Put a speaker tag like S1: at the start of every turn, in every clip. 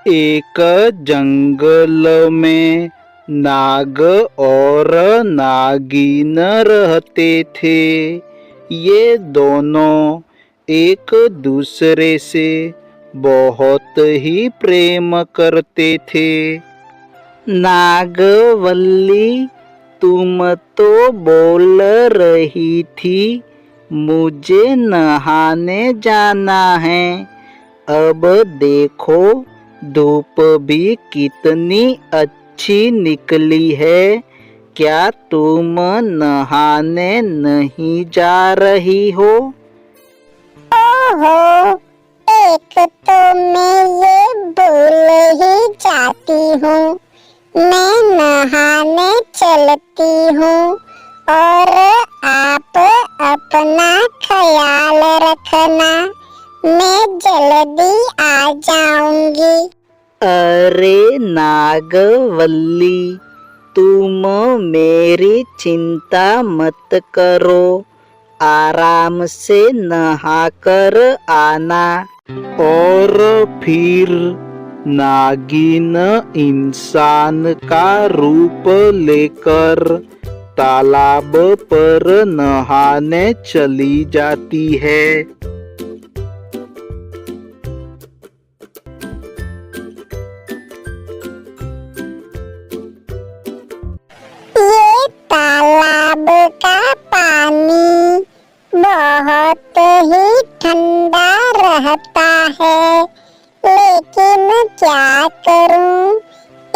S1: एक जंगल में नाग और नागिन रहते थे। ये दोनों एक दूसरे से बहुत ही प्रेम करते थे। नागवल्ली, तुम तो बोल रही थी मुझे नहाने जाना है। अब देखो धूप भी कितनी अच्छी निकली है। क्या तुम नहाने नहीं जा रही हो?
S2: ओहो, एक तो मैं ये भूल ही जाती हूँ। मैं नहाने चलती हूँ और आप अपना ख्याल रखना। मैं जल्दी आ जाऊंगी।
S1: अरे नागवल्ली, तुम मेरी चिंता मत करो। आराम से नहाकर आना। और फिर नागिन इंसान का रूप लेकर तालाब पर नहाने चली जाती है।
S2: ये तालाब का पानी बहुत ही ठंडा रहता है, लेकिन क्या करूं,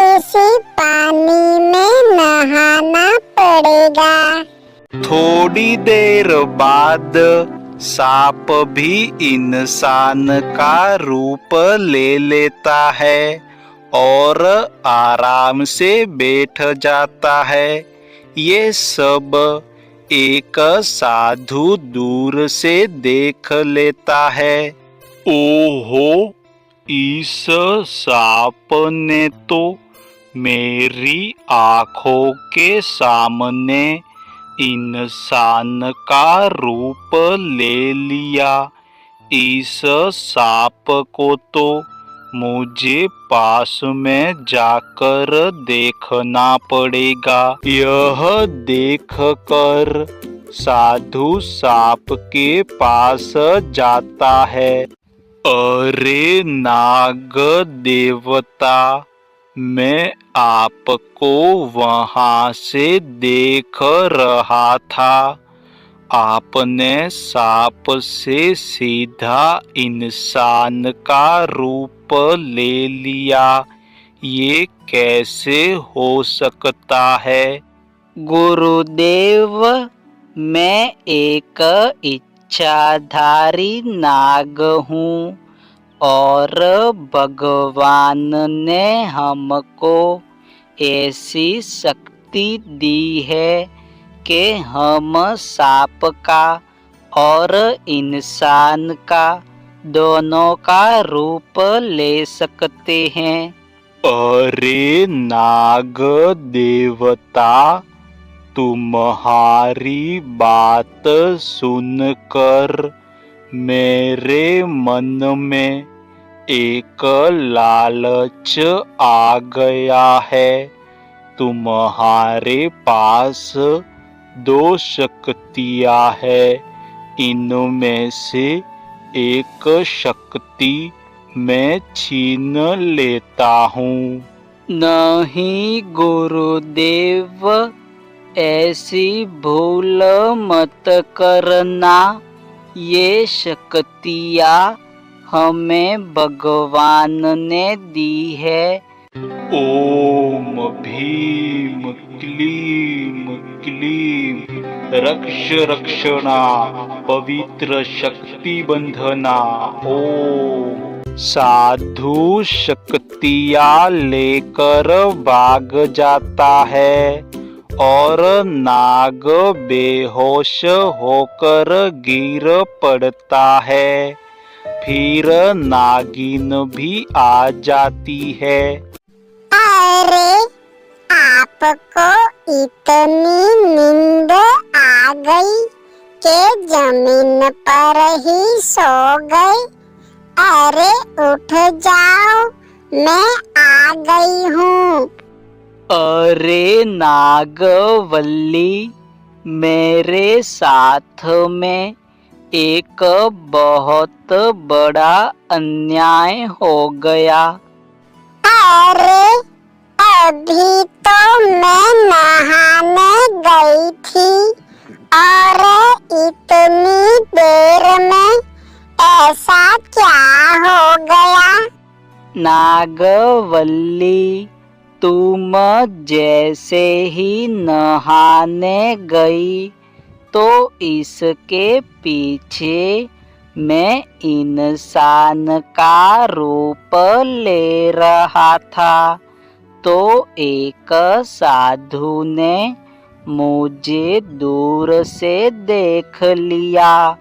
S2: इसी पानी में नहाना पड़ेगा।
S1: थोड़ी देर बाद सांप भी इंसान का रूप ले लेता है और आराम से बैठ जाता है। ये सब एक साधु दूर से देख लेता है। ओहो, इस सांप ने तो मेरी आँखों के सामने इंसान का रूप ले लिया। इस सांप को तो मुझे पास में जाकर देखना पड़ेगा। यह देखकर साधु सांप के पास जाता है। अरे नाग देवता, मैं आपको वहां से देख रहा था। आपने सांप से सीधा इंसान का रूप ले लिया। ये कैसे हो सकता है? गुरुदेव, मैं एक इच्छाधारी नाग हूँ और भगवान ने हमको ऐसी शक्ति दी है कि हम सांप का और इंसान का दोनों का रूप ले सकते हैं। अरे नाग देवता, तुम्हारी बात सुनकर मेरे मन में एक लालच आ गया है। तुम्हारे पास दो शक्तियाँ हैं। इनमें से एक शक्ति मैं छीन लेता हूँ। नहीं गुरुदेव, ऐसी भूल मत करना। ये शक्तियाँ हमें भगवान ने दी है। ओम भीम क्लीम क्लीम रक्ष रक्षणा पवित्र शक्ति बंधना। ओम। साधु शक्तियाँ लेकर भाग जाता है और नाग बेहोश होकर गिर पड़ता है। फिर नागिन भी आ जाती है।
S2: अरे, आपको इतनी नींद आ गई कि जमीन पर ही सो गए। अरे उठ जाओ, मैं आ गई हूँ।
S1: अरे नागवल्ली, मेरे साथ में एक बहुत बड़ा अन्याय हो गया।
S2: अरे अभी तो मैं नहाने गई थी और इतनी देर में ऐसा क्या हो गया?
S1: नागवल्ली, तुम जैसे ही नहाने गई तो इसके पीछे मैं इंसान का रूप ले रहा था, तो एक साधु ने मुझे दूर से देख लिया।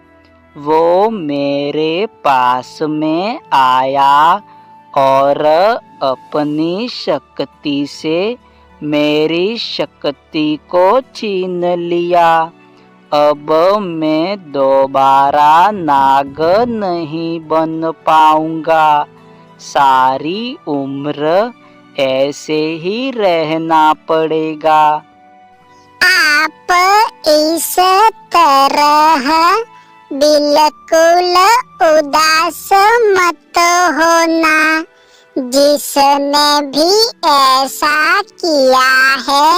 S1: वो मेरे पास में आया और अपनी शक्ति से मेरी शक्ति को छीन लिया। अब मैं दोबारा नाग नहीं बन पाऊंगा। सारी उम्र ऐसे ही रहना पड़ेगा।
S2: आप इस तरह बिल्कुल उदास मत होना। जिसने भी ऐसा किया है,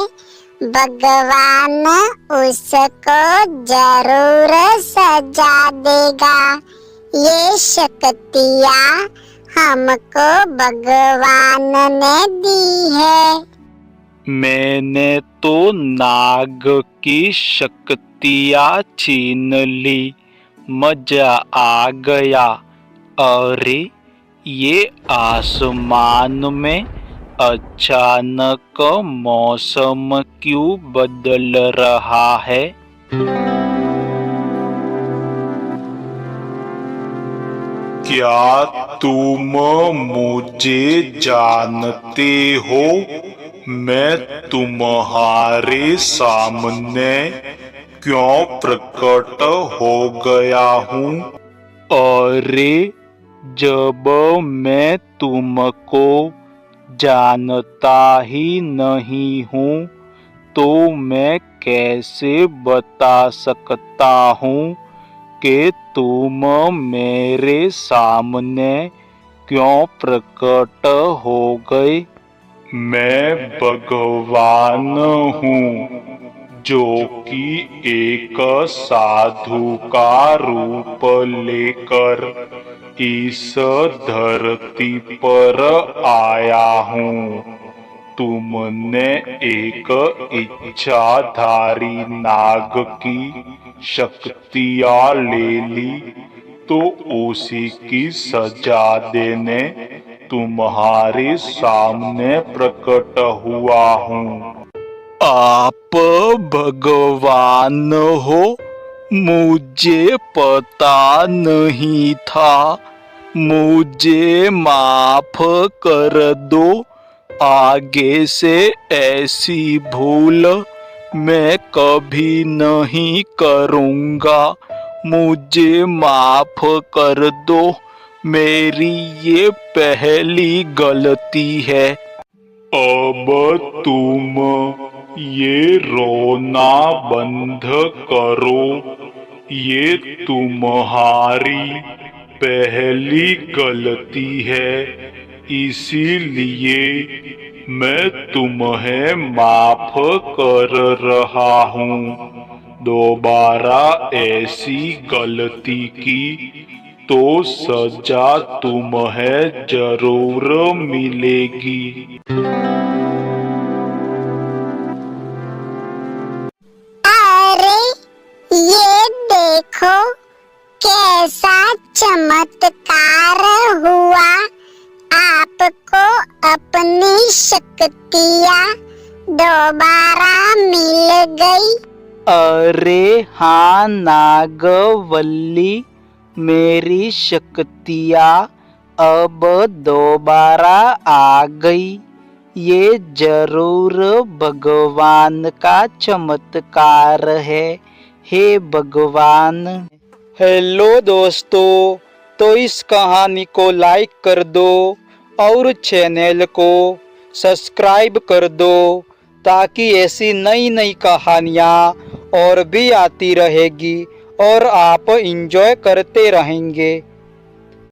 S2: भगवान उसको जरूर सजा देगा। ये शक्तियाँ हमको भगवान ने दी है।
S1: मैंने तो नाग की शक्तियाँ छीन ली, मजा आ गया। अरे ये आसमान में अचानक मौसम क्यों बदल रहा है? क्या तुम मुझे जानते हो? मैं तुम्हारे सामने क्यों प्रकट हो गया हूँ? अरे जब मैं तुमको जानता ही नहीं हूँ तो मैं कैसे बता सकता हूँ कि तुम मेरे सामने क्यों प्रकट हो गए? मैं भगवान हूँ, जो कि एक साधु का रूप लेकर इस धरती पर आया हूँ। तुमने एक इच्छाधारी नाग की शक्तियाँ ले ली, तो उसी की सजा देने तुम्हारे सामने प्रकट हुआ हूँ। आप भगवान हो? मुझे पता नहीं था। मुझे माफ कर दो। आगे से ऐसी भूल मैं कभी नहीं करूँगा। मुझे माफ कर दो। मेरी ये पहली गलती है। अब तुम ये रोना बंद करो। ये तुम्हारी पहली गलती है, इसीलिए मैं तुम्हें माफ कर रहा हूँ। दोबारा ऐसी गलती की तो सजा तुम्हें जरूर मिलेगी।
S2: अरे ये देखो कैसा चमत्कार हुआ। आपको अपनी शक्तियाँ दोबारा मिल गई।
S1: अरे हाँ नागवल्ली, मेरी शक्तियाँ अब दोबारा आ गई। ये जरूर भगवान का चमत्कार है। हे भगवान। हेलो दोस्तों, तो इस कहानी को लाइक कर दो और चैनल को सब्सक्राइब कर दो ताकि ऐसी नई नई कहानियाँ और भी आती रहेगी और आप एंजॉय करते रहेंगे।